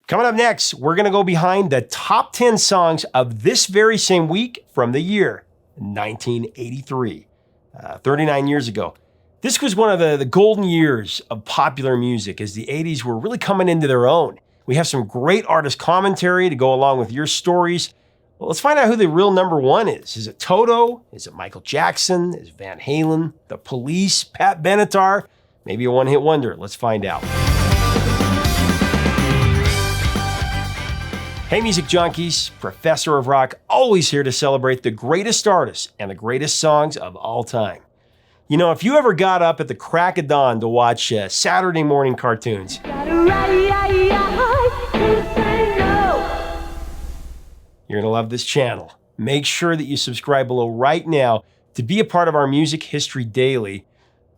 Coming up next, we're going to go behind the top 10 songs of this very same week from the year 1983, 39 years ago. This was one of the golden years of popular music as the 80s were really coming into their own. We have some great artist commentary to go along with your stories. Well, let's find out who the real number one is. Is it Toto? Is it Micheal Jackson? Is it Van Halen? The Police? Pat Benatar? Maybe a one-hit wonder. Let's find out. Hey, music junkies, Professor of Rock, always here to celebrate the greatest artists and the greatest songs of all time. You know, if you ever got up at the crack of dawn to watch Saturday morning cartoons, you're gonna love this channel. Make sure that you subscribe below right now to be a part of our Music History Daily,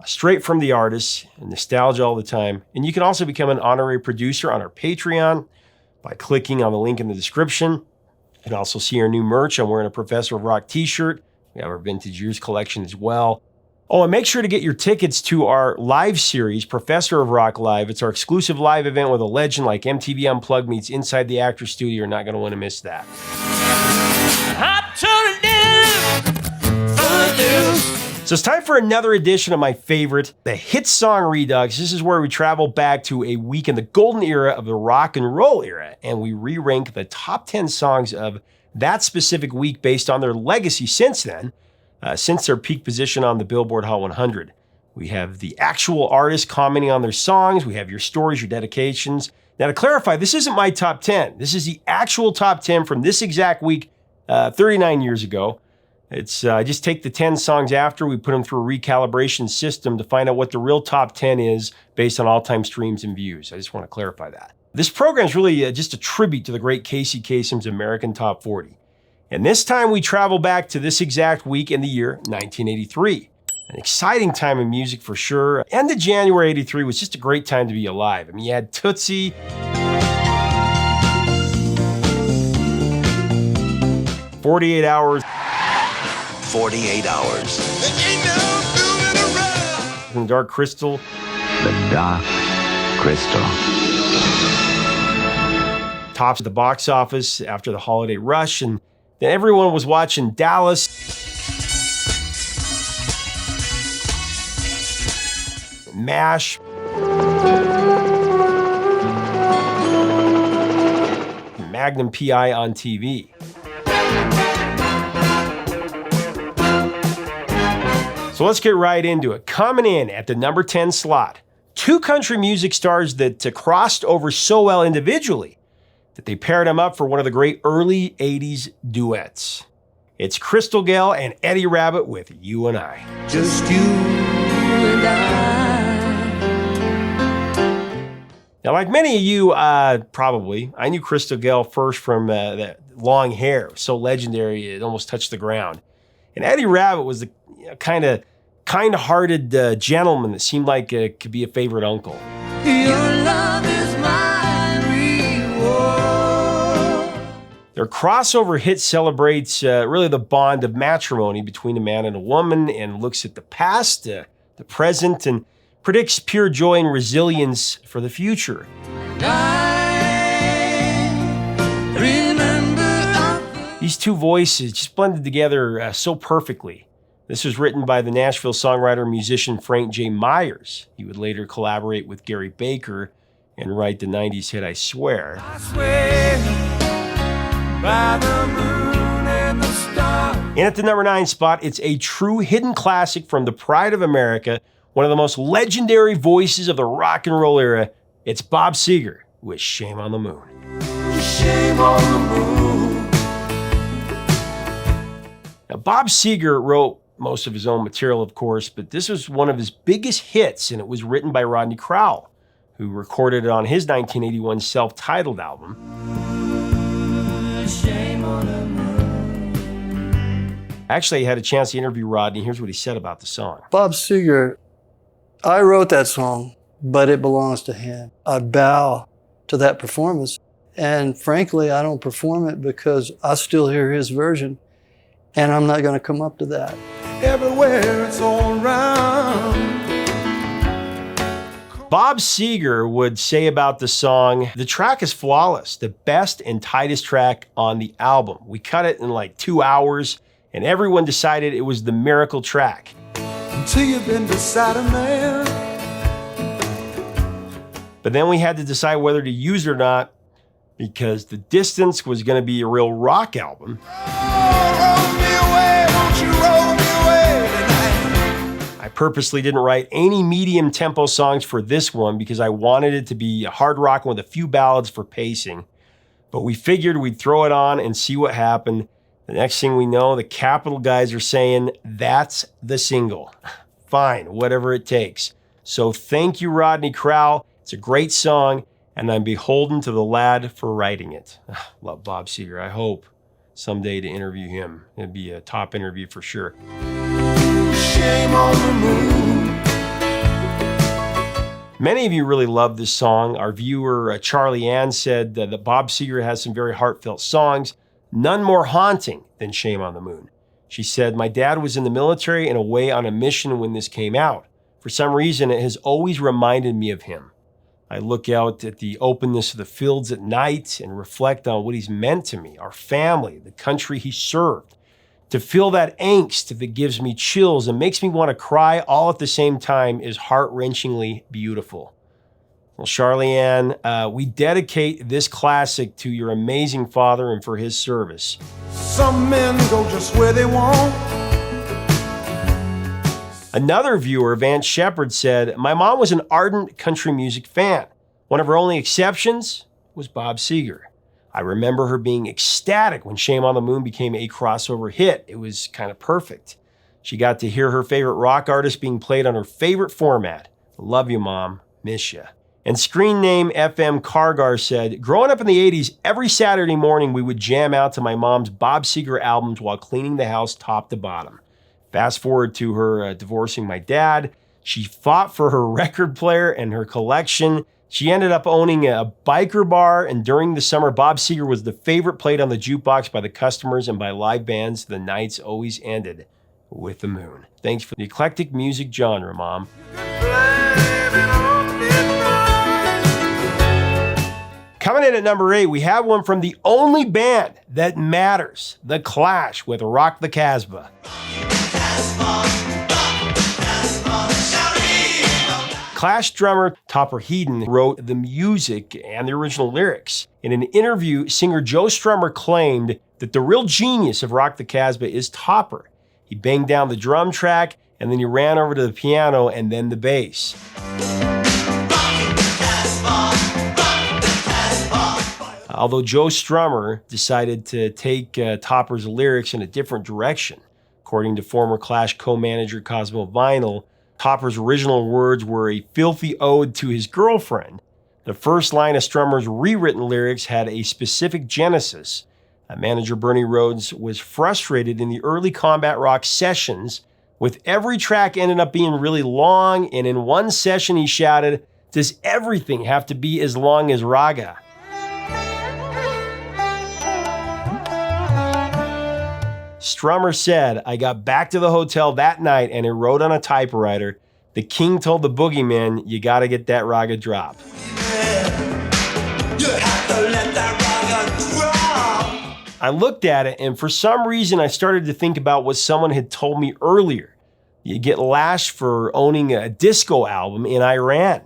straight from the artists, and nostalgia all the time. And you can also become an honorary producer on our Patreon by clicking on the link in the description. You can also see our new merch. I'm wearing a Professor of Rock t-shirt. We have our Vintage Years collection as well. Oh, and make sure to get your tickets to our live series, Professor of Rock Live. It's our exclusive live event with a legend like MTV Unplugged meets Inside the Actors Studio. You're not going to want to miss that. So it's time for another edition of my favorite, the Hit Song Redux. This is where we travel back to a week in the golden era of the rock and roll era, and we re-rank the top 10 songs of that specific week based on their legacy since then, since their peak position on the Billboard Hot 100. We have the actual artists commenting on their songs. We have your stories, your dedications. Now, to clarify, this isn't my top 10. This is the actual top 10 from this exact week, 39 years ago. It's I just take the 10 songs after, we put them through a recalibration system to find out what the real top 10 is based on all-time streams and views. I just want to clarify that. This program is really just a tribute to the great Casey Kasem's American Top 40. And this time we travel back to this exact week in the year 1983. An exciting time in music for sure. End of January 83 was just a great time to be alive. I mean, you had Tootsie, 48 Hours, 48 Hours. and Dark Crystal. The Dark Crystal. Tops of the box office after the holiday rush, and then everyone was watching Dallas. MASH. Magnum PI on TV. So let's get right into it. Coming in at the number 10 slot, two country music stars that crossed over so well individually that they paired them up for one of the great early 80s duets. It's Crystal Gayle and Eddie Rabbitt with You and I. Just you and I. Now, like many of you, probably, I knew Crystal Gayle first from that long hair. It was so legendary, it almost touched the ground. And Eddie Rabbitt was the kind-hearted gentleman that seemed like could be a favorite uncle. Your love is my reward. Their crossover hit celebrates really the bond of matrimony between a man and a woman and looks at the past, the present, and predicts pure joy and resilience for the future. These two voices just blended together so perfectly. This was written by the Nashville songwriter and musician Frank J. Myers. He would later collaborate with Gary Baker and write the 90s hit I Swear. I swear by the moon and the stars. And at the number 9 spot, it's a true hidden classic from the Pride of America, one of the most legendary voices of the rock and roll era. It's Bob Seger with Shame on the Moon. Shame on the moon. Now, Bob Seger wrote most of his own material, of course, but this was one of his biggest hits, and it was written by Rodney Crowell, who recorded it on his 1981 self-titled album. Shame on the moon. Actually, I had a chance to interview Rodney. Here's what he said about the song. Bob Seger, I wrote that song, but it belongs to him. I bow to that performance. And frankly, I don't perform it because I still hear his version, and I'm not going to come up to that. Everywhere it's all around. Bob Seger would say about the song, "The track is flawless, the best and tightest track on the album. We cut it in like 2 hours, and everyone decided it was the miracle track." Until you've been beside a man. But then we had to decide whether to use it or not, because The Distance was going to be a real rock album. Roll me away, won't you roll me away tonight? I purposely didn't write any medium tempo songs for this one because I wanted it to be a hard rock with a few ballads for pacing. But we figured we'd throw it on and see what happened. The next thing we know, the Capitol guys are saying, "That's the single." Fine, whatever it takes. So thank you, Rodney Crowell. It's a great song, and I'm beholden to the lad for writing it. Love Bob Seger. I hope someday to interview him. It'd be a top interview for sure. Shame on the moon. Many of you really love this song. Our viewer, CharleyAnne, said that Bob Seger has some very heartfelt songs, none more haunting than Shame on the Moon. She said, "My dad was in the military and away on a mission when this came out. For some reason, it has always reminded me of him. I look out at the openness of the fields at night and reflect on what he's meant to me, our family, the country he served. To feel that angst that gives me chills and makes me want to cry all at the same time is heart-wrenchingly beautiful." Well, CharleyAnne, we dedicate this classic to your amazing father and for his service. Some men go just where they want. Another viewer, Vance Shepard, said, "My mom was an ardent country music fan. One of her only exceptions was Bob Seger. I remember her being ecstatic when Shame on the Moon became a crossover hit. It was kind of perfect. She got to hear her favorite rock artist being played on her favorite format. Love you, Mom. Miss ya." And screen name FM Kargar said, "Growing up in the 80s, every Saturday morning we would jam out to my mom's Bob Seger albums while cleaning the house top to bottom. Fast forward to her divorcing my dad. She fought for her record player and her collection. She ended up owning a biker bar, and during the summer, Bob Seger was the favorite played on the jukebox by the customers and by live bands. The nights always ended with the moon. Thanks for the eclectic music genre, Mom." Coming in at number 8, we have one from the only band that matters, The Clash, with Rock the Casbah. Clash drummer Topper Headon wrote the music and the original lyrics. In an interview, singer Joe Strummer claimed that the real genius of Rock the Casbah is Topper. He banged down the drum track, and then he ran over to the piano and then the bass. Although Joe Strummer decided to take Topper's lyrics in a different direction. According to former Clash co-manager Cosmo Vinyl, Topper's original words were a filthy ode to his girlfriend. The first line of Strummer's rewritten lyrics had a specific genesis. Manager Bernie Rhodes was frustrated in the early combat rock sessions, with every track ending up being really long, and in one session he shouted, "Does everything have to be as long as Raga?" Strummer said, "I got back to the hotel that night and I wrote on a typewriter, 'The king told the boogeyman, you gotta get that raga drop.'" I looked at it, and for some reason I started to think about what someone had told me earlier. You get lashed for owning a disco album in Iran.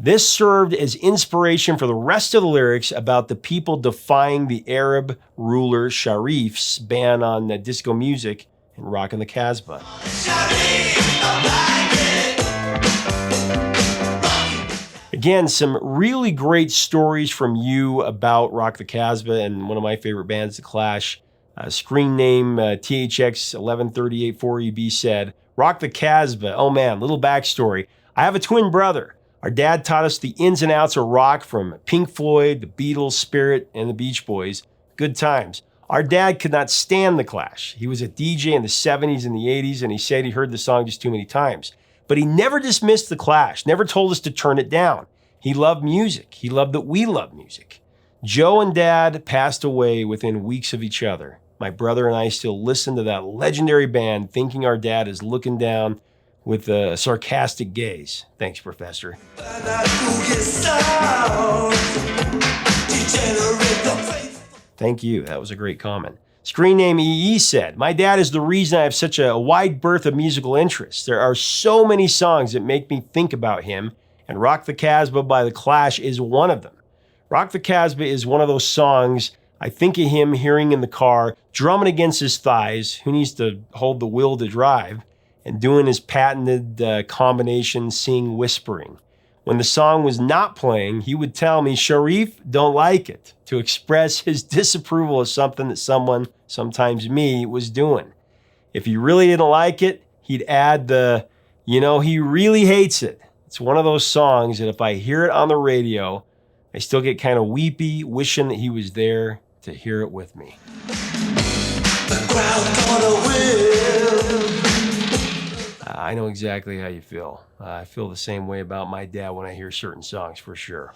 This served as inspiration for the rest of the lyrics about the people defying the Arab ruler Sharif's ban on disco music and rocking the Casbah. Again, some really great stories from you about Rock the Casbah and one of my favorite bands, The Clash. Screen name THX 11384EB said, "Rock the Casbah, oh man, little backstory. I have a twin brother. Our dad taught us the ins and outs of rock from Pink Floyd, the Beatles, Spirit, and the Beach Boys. Good times. Our dad could not stand The Clash. He was a DJ in the 70s and the 80s, and he said he heard the song just too many times. But he never dismissed The Clash, never told us to turn it down. He loved music. He loved that we love music. Joe and Dad passed away within weeks of each other. My brother and I still listen to that legendary band, thinking our dad is looking down with a sarcastic gaze. Thanks, Professor. Thank you. That was a great comment. Screen name EE said, my dad is the reason I have such a wide berth of musical interests. There are so many songs that make me think about him, and Rock the Casbah by The Clash is one of them. Rock the Casbah is one of those songs I think of him hearing in the car, drumming against his thighs, who needs to hold the will to drive, and doing his patented combination sing whispering. When the song was not playing, he would tell me, Sharif, don't like it, to express his disapproval of something that someone, sometimes me, was doing. If he really didn't like it, he'd add the, he really hates it. It's one of those songs that if I hear it on the radio, I still get kind of weepy, wishing that he was there to hear it with me. The crowd gonna win. I know exactly how you feel. I feel the same way about my dad when I hear certain songs, for sure.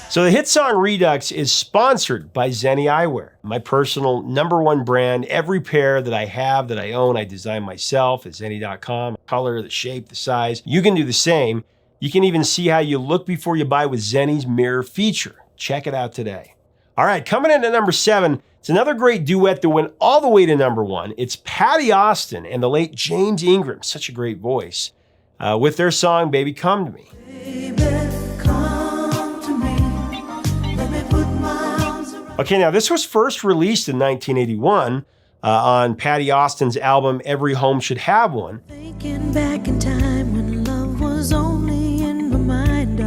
So the hit song Redux is sponsored by Zenni Eyewear, my personal #1 brand. Every pair that I have, that I own, I design myself at Zenni.com. The color, the shape, the size. You can do the same. You can even see how you look before you buy with Zenni's mirror feature. Check it out today. All right, coming in at number 7, it's another great duet that went all the way to #1. It's Patti Austin and the late James Ingram, such a great voice, with their song, Baby Come to Me. Okay, now this was first released in 1981 on Patti Austin's album, Every Home Should Have One. Thinking back in time when love was only in my mind,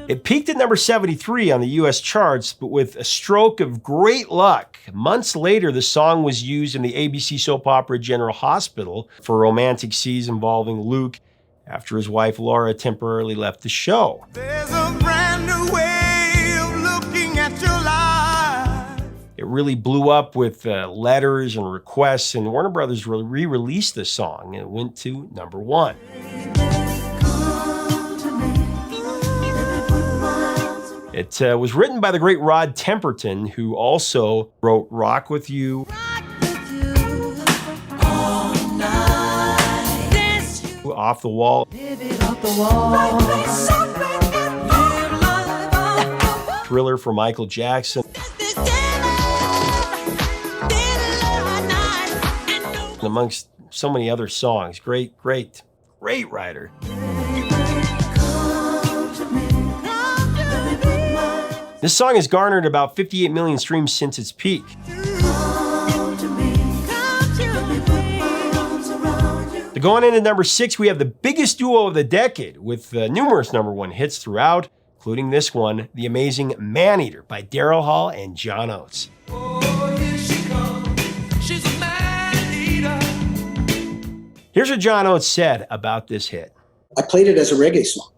It peaked at number 73 on the US charts, but with a stroke of great luck, months later, the song was used in the ABC soap opera General Hospital for romantic scenes involving Luke after his wife Laura temporarily left the show. There's a brand new way of looking at your life. It really blew up with letters and requests, and Warner Brothers re-released the song, and it went to #1. It was written by the great Rod Temperton, who also wrote Rock With You, Off the Wall, Thriller for Micheal Jackson, amongst so many other songs. Great writer. This song has garnered about 58 million streams since its peak. Going into number 6, we have the biggest duo of the decade, with numerous #1 hits throughout, including this one, the amazing Man-Eater by Daryl Hall and John Oates. Oh, here she comes. She's a man-eater. Here's what John Oates said about this hit. I played it as a reggae song.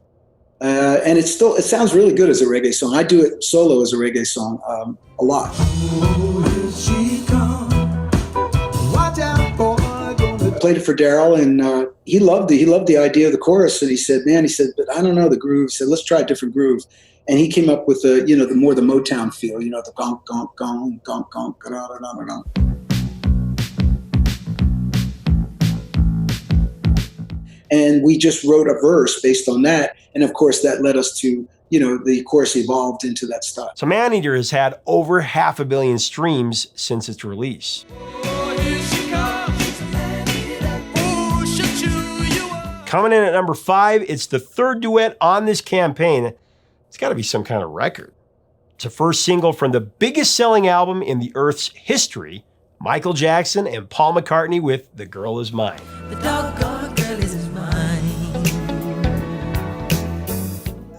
And it sounds really good as a reggae song. I do it solo as a reggae song a lot. Oh, here she comes. Watch out, boy. I played it for Daryl, and he loved the idea of the chorus. And he said, but I don't know the groove. He said, let's try a different groove. And he came up with the more the Motown feel, the gonk, gonk, gonk, gonk, gonk, da, da, da, da, da. And we just wrote a verse based on that. And of course, that led us to, the chorus evolved into that style. So Man-Eater has had over 500 million streams since its release. Oh, here she comes. Oh, she'll chew you up. Coming in at number 5, it's the third duet on this campaign. It's got to be some kind of record. It's the first single from the biggest selling album in the Earth's history, Micheal Jackson and Paul McCartney with The Girl Is Mine. The doggone girl is mine.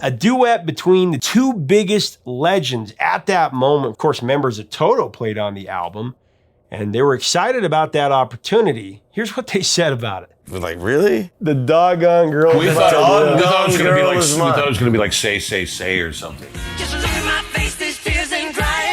A duet between the two biggest legends at that moment. Of course, members of Toto played on the album, and they were excited about that opportunity. Here's what they said about it. We're like, really? The doggone girl. We thought it was Girl going is mine. to be like say or something. Just look at my face, these tears ain't drying.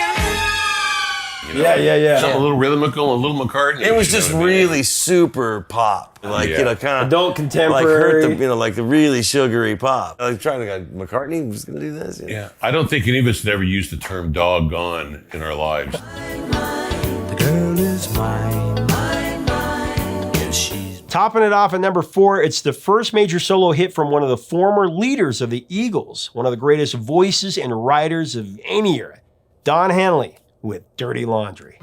Yeah. Something a little rhythmical, a little McCartney. It was just really super pop. Like, Yeah. kind of Adult contemporary. Like like the really sugary pop. Like trying to go, McCartney was going to do this? Yeah. I don't think any of us had ever used the term doggone in our lives. The girl is is mine, mine, mine. If she's Topping it off at number 4, it's the first major solo hit from one of the former leaders of the Eagles, one of the greatest voices and writers of any era, Don Henley with Dirty Laundry.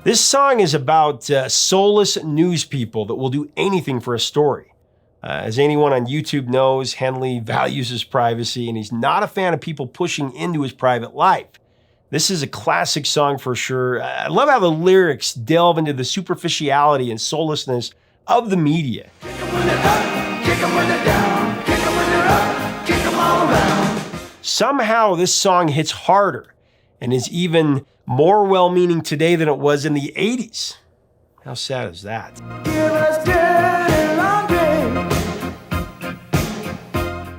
This song is about soulless news people that will do anything for a story. As anyone on YouTube knows, Henley values his privacy, and he's not a fan of people pushing into his private life. This is a classic song for sure. I love how the lyrics delve into the superficiality and soullessness of the media. kick 'em when they're up, kick 'em when they're down, kick 'em when they're up, kick 'em all around. Somehow this song hits harder and is even more well-meaning today than it was in the 80s. How sad is that? Give us dirty laundry.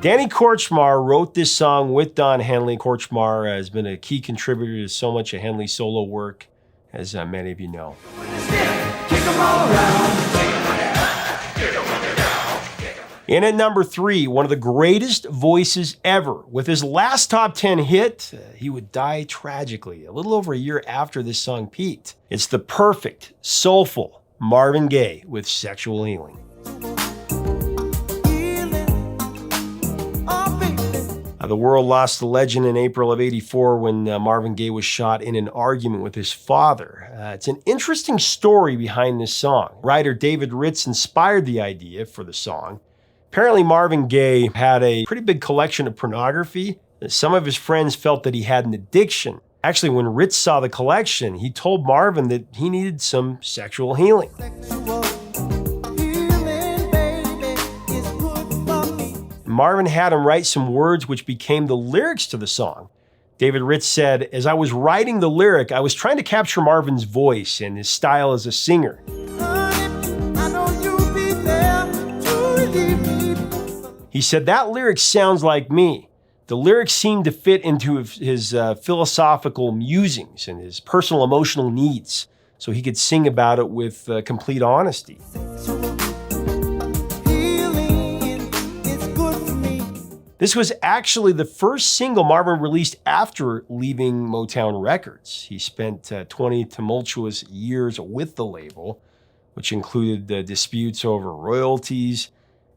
Danny Kortchmar wrote this song with Don Henley. Kortchmar has been a key contributor to so much of Henley's solo work, as many of you know. Kick 'em all around. In at number 3, one of the greatest voices ever. With his last top 10 hit, he would die tragically a little over a year after this song peaked. It's the perfect, soulful Marvin Gaye with Sexual Healing. The world lost the legend in April of '84 when Marvin Gaye was shot in an argument with his father. It's an interesting story behind this song. Writer David Ritz inspired the idea for the song. Apparently, Marvin Gaye had a pretty big collection of pornography. Some of his friends felt that he had an addiction. Actually, when Ritz saw the collection, he told Marvin that he needed some sexual healing. Marvin had him write some words which became the lyrics to the song. David Ritz said, "As I was writing the lyric, I was trying to capture Marvin's voice and his style as a singer. He said, that lyric sounds like me. The lyrics seemed to fit into his philosophical musings and his personal emotional needs, so he could sing about it with complete honesty." This was actually the first single Marvin released after leaving Motown Records. He spent 20 tumultuous years with the label, which included disputes over royalties,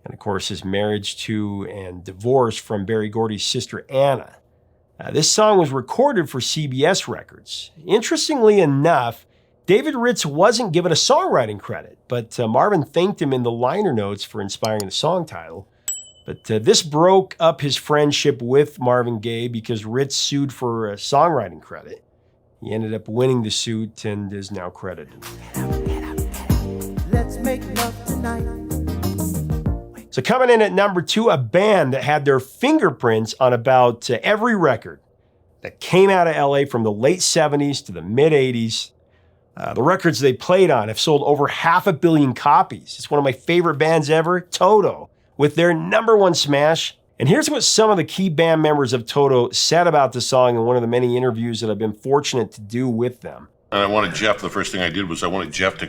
and of course his marriage to and divorce from Berry Gordy's sister Anna. This song was recorded for CBS Records. Interestingly enough, David Ritz wasn't given a songwriting credit, but Marvin thanked him in the liner notes for inspiring the song title. But this broke up his friendship with Marvin Gaye because Ritz sued for a songwriting credit. He ended up winning the suit and is now credited. Let's make love tonight. So coming in at number 2, a band that had their fingerprints on about every record that came out of LA from the late 70s to the mid 80s. The records they played on have sold over 500 million copies. It's one of my favorite bands ever, Toto, with their number 1 smash. And here's what some of the key band members of Toto said about the song in one of the many interviews that I've been fortunate to do with them. And I wanted Jeff, the first thing I did was I wanted Jeff to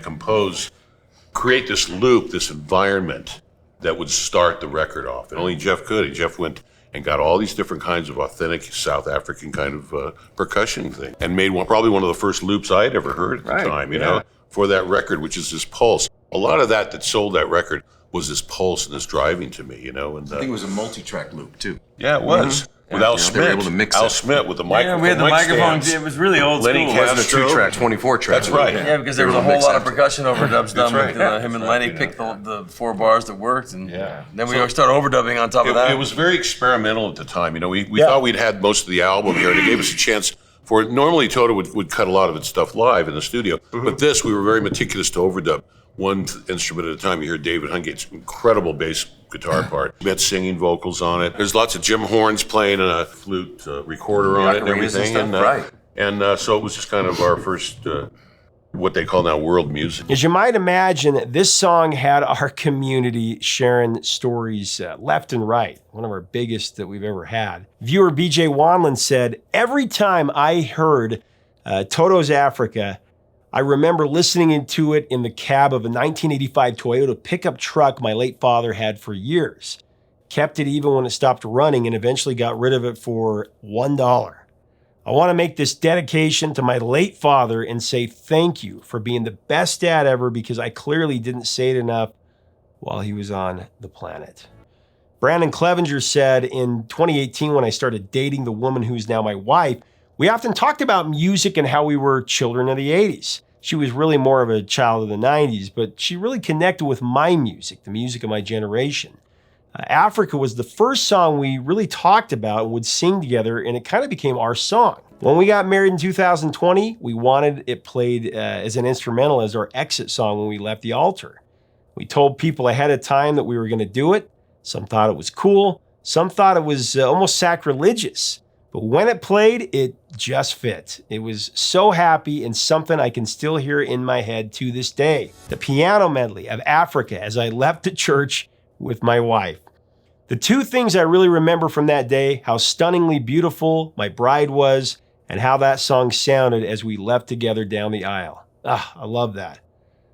create this loop, this environment that would start the record off. And only Jeff could. And Jeff went and got all these different kinds of authentic South African kind of percussion thing and made probably one of the first loops I had ever heard at the time, you know, for that record, which is this pulse. A lot of that sold that record was this pulse and this driving to me, you know. And I think it was a multi-track loop too. Yeah, it was. With Al Smith. They were able to mix Al it. Smith with the microphone. Yeah, we had the microphone. Stands. It was really old Lenny school. It wasn't a Castro. 2-track, 24-track. That's right. Yeah, because there was a whole lot of percussion overdubs done with him and Lenny picked the 4 bars that worked, and then we started overdubbing on top of that. It was very experimental at the time. You know, we thought we'd had most of the album here, and it gave us a chance for it. Normally, Toto would cut a lot of its stuff live in the studio, but this, we were very meticulous to overdub. One instrument at a time. You hear David Hungate's incredible bass guitar part. We had singing vocals on it. There's lots of Jim Horns playing and a flute recorder on it and everything. And so it was just kind of our first, what they call now world music. As you might imagine, this song had our community sharing stories left and right. One of our biggest that we've ever had. Viewer BJ Wanlin said, "Every time I heard Toto's Africa, I remember listening to it in the cab of a 1985 Toyota pickup truck my late father had for years. Kept it even when it stopped running and eventually got rid of it for $1. I want to make this dedication to my late father and say thank you for being the best dad ever, because I clearly didn't say it enough while he was on the planet. Brandon Clevenger said, in 2018, when I started dating the woman who's now my wife, we often talked about music and how we were children of the 80s. She was really more of a child of the 90s, but she really connected with my music, the music of my generation. Africa was the first song we really talked about and would sing together, and it kind of became our song. When we got married in 2020, we wanted it played as an instrumental as our exit song when we left the altar. We told people ahead of time that we were going to do it. Some thought it was cool. Some thought it was almost sacrilegious. But when it played, it just fit. It was so happy and something I can still hear in my head to this day. The piano medley of Africa as I left the church with my wife. The two things I really remember from that day, how stunningly beautiful my bride was and how that song sounded as we left together down the aisle. I love that.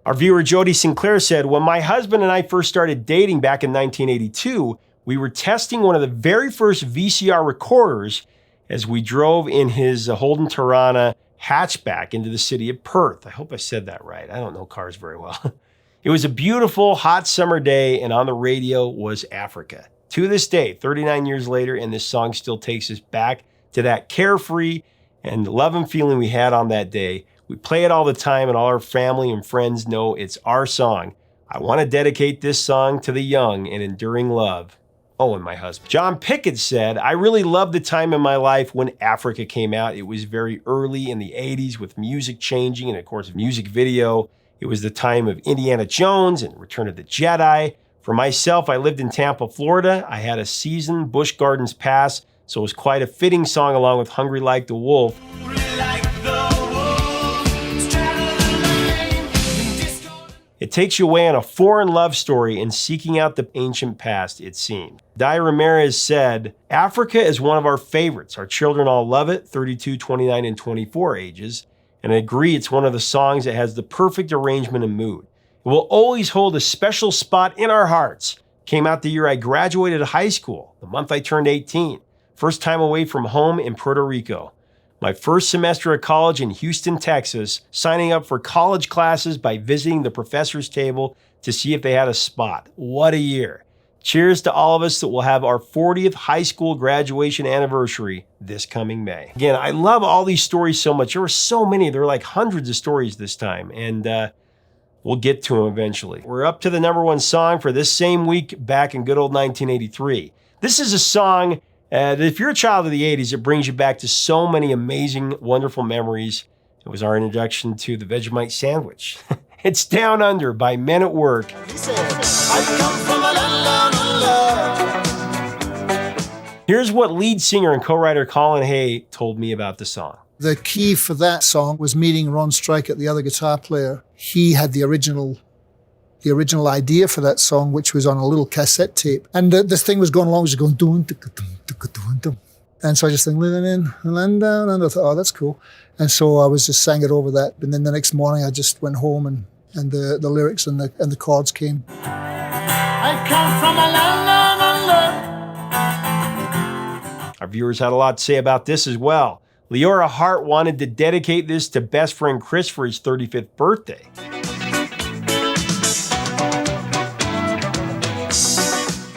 Our viewer Jody Sinclair said, when my husband and I first started dating back in 1982, we were testing one of the very first VCR recorders as we drove in his Holden Tirana hatchback into the city of Perth. I hope I said that right. I don't know cars very well. It was a beautiful, hot summer day, and on the radio was Africa. To this day, 39 years later, and this song still takes us back to that carefree and loving feeling we had on that day. We play it all the time, and all our family and friends know it's our song. I want to dedicate this song to the young and enduring love. Oh, and my husband. John Pickett said, I really loved the time in my life when Africa came out. It was very early in the 80s with music changing and, of course, music video. It was the time of Indiana Jones and Return of the Jedi. For myself, I lived in Tampa, Florida. I had a season Busch Gardens pass, so it was quite a fitting song along with Hungry Like the Wolf. It takes you away on a foreign love story and seeking out the ancient past, it seemed. Di Ramirez said, Africa is one of our favorites. Our children all love it, 32, 29, and 24 ages. And I agree it's one of the songs that has the perfect arrangement and mood. It will always hold a special spot in our hearts. Came out the year I graduated high school, the month I turned 18. First time away from home in Puerto Rico. My first semester of college in Houston, Texas, signing up for college classes by visiting the professor's table to see if they had a spot. What a year. Cheers to all of us that will have our 40th high school graduation anniversary this coming May. Again, I love all these stories so much. There were so many. There were like hundreds of stories this time, and we'll get to them eventually. We're up to the #1 song for this same week back in good old 1983. This is a song that if you're a child of the 80s, it brings you back to so many amazing, wonderful memories. It was our introduction to the Vegemite sandwich. It's Down Under by Men at Work. Here's what lead singer and co-writer Colin Hay told me about the song. The key for that song was meeting Ron Stryker, the other guitar player. He had the original idea for that song, which was on a little cassette tape. And this thing was going along, it was going dun, dun, dun, dun, dun. And so I just think, living in a land down under. I thought, oh, that's cool. And so I was just sang it over that. And then the next morning I just went home and the lyrics and the chords came. I come from a land down under. Our viewers had a lot to say about this as well. Leora Hart wanted to dedicate this to best friend Chris for his 35th birthday.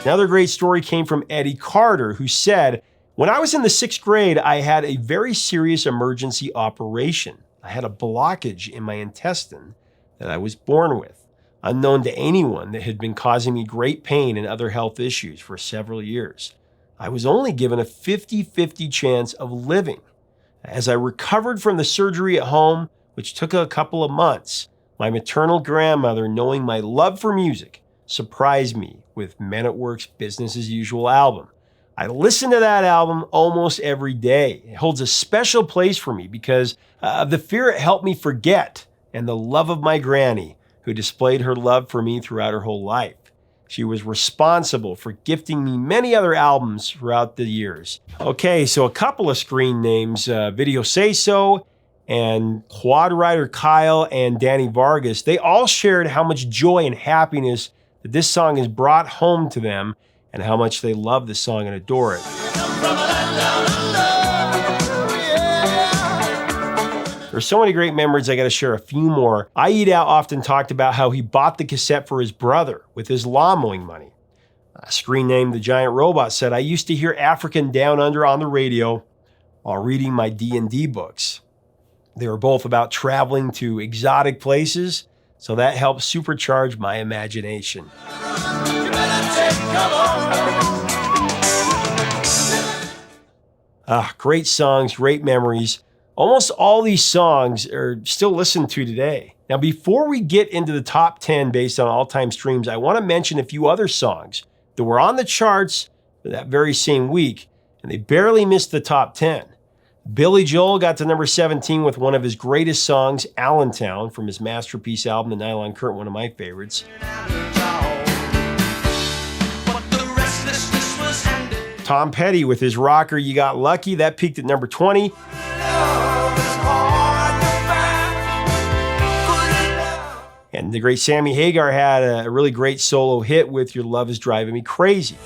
Another great story came from Eddie Carter, who said, when I was in the 6th grade, I had a very serious emergency operation. I had a blockage in my intestine that I was born with, unknown to anyone, that had been causing me great pain and other health issues for several years. I was only given a 50-50 chance of living. As I recovered from the surgery at home, which took a couple of months, my maternal grandmother, knowing my love for music, surprised me with Men at Work's Business as Usual album. I listen to that album almost every day. It holds a special place for me because of the fear it helped me forget and the love of my granny, who displayed her love for me throughout her whole life. She was responsible for gifting me many other albums throughout the years. Okay, so a couple of screen names, Video Say So and Quad Rider Kyle and Danny Vargas, they all shared how much joy and happiness that this song has brought home to them and how much they love the song and adore it. There's so many great memories, I gotta share a few more. I Eat Out often talked about how he bought the cassette for his brother with his lawn mowing money. A screen name The Giant Robot said, I used to hear African Down Under on the radio while reading my D&D books. They were both about traveling to exotic places, so that helped supercharge my imagination. Great songs, great memories. Almost all these songs are still listened to today. Now, before we get into the top 10 based on all-time streams, I want to mention a few other songs that were on the charts for that very same week, and they barely missed the top 10. Billy Joel got to number 17 with one of his greatest songs, Allentown, from his masterpiece album, The Nylon Curtain, one of my favorites. Tom Petty with his rocker, You Got Lucky, that peaked at number 20. And the great Sammy Hagar had a really great solo hit with Your Love Is Driving Me Crazy.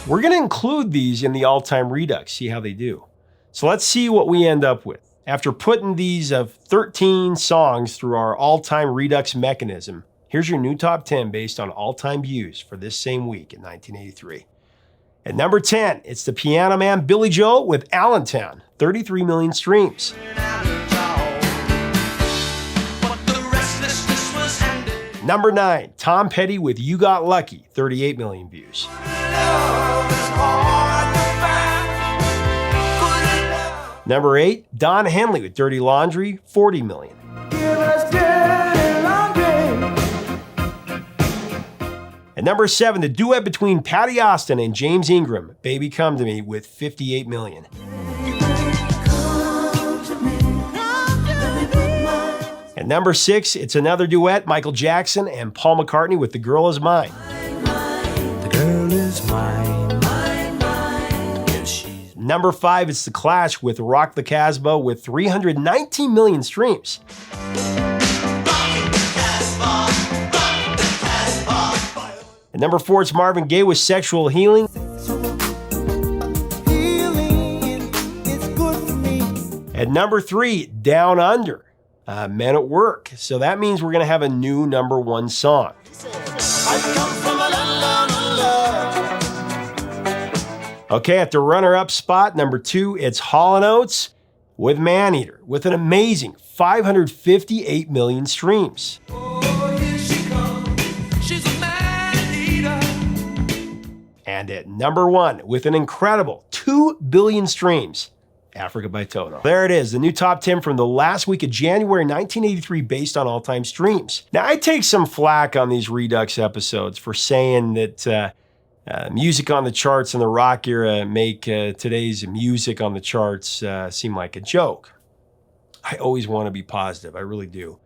We're going to include these in the all-time redux, see how they do. So let's see what we end up with. After putting these 13 songs through our all-time redux mechanism, here's your new top 10 based on all-time views for this same week in 1983. At number 10, it's the Piano Man Billy Joel with Allentown, 33 million streams. Number 9, Tom Petty with You Got Lucky, 38 million views. Number 8, Don Henley with Dirty Laundry, 40 million. At number 7, the duet between Patty Austin and James Ingram, Baby Come to Me, with 58 million. At number 6, it's another duet, Micheal Jackson and Paul McCartney with The Girl Is Mine. The girl is mine, mine, mine. If she's Number 5, it's The Clash with Rock the Casbah with 319 million streams. At number 4, it's Marvin Gaye with Sexual Healing. At number 3, Down Under, Men at Work. So that means we're going to have a new number 1 song. Okay, at the runner-up spot, number 2, it's Hall & Oates with Maneater with an amazing 558 million streams. And at number 1, with an incredible 2 billion streams, Africa by Toto. There it is, the new top 10 from the last week of January 1983 based on all-time streams. Now, I take some flack on these Redux episodes for saying that music on the charts in the rock era make today's music on the charts seem like a joke. I always want to be positive, I really do.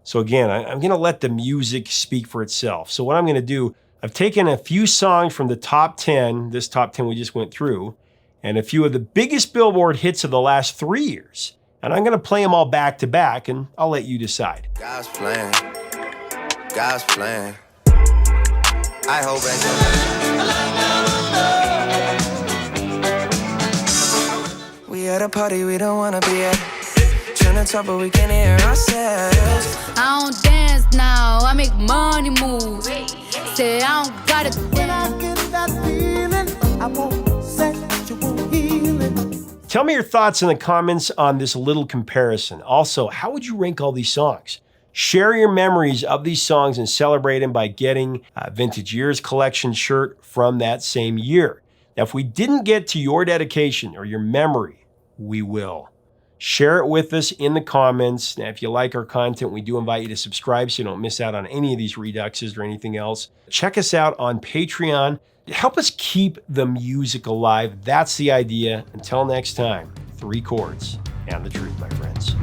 So again, I'm going to let the music speak for itself. So what I'm going to do, I've taken a few songs from the top 10, this top 10 we just went through, and a few of the biggest Billboard hits of the last 3 years. And I'm going to play them all back to back, and I'll let you decide. God's plan. God's plan. I hope it's we at a party we don't want to be at. Trying to talk, but we can't hear ourselves. I don't dance now, I make money move. Say I don't got it. When I get that feeling, I want sexual healing. Tell me your thoughts in the comments on this little comparison. Also, how would you rank all these songs? Share your memories of these songs and celebrate them by getting a Vintage Years collection shirt from that same year. Now, if we didn't get to your dedication or your memory, we will. Share it with us in the comments. Now, if you like our content, we do invite you to subscribe so you don't miss out on any of these reduxes or anything else. Check us out on Patreon. Help us keep the music alive. That's the idea. Until next time, 3 chords and the truth, my friends.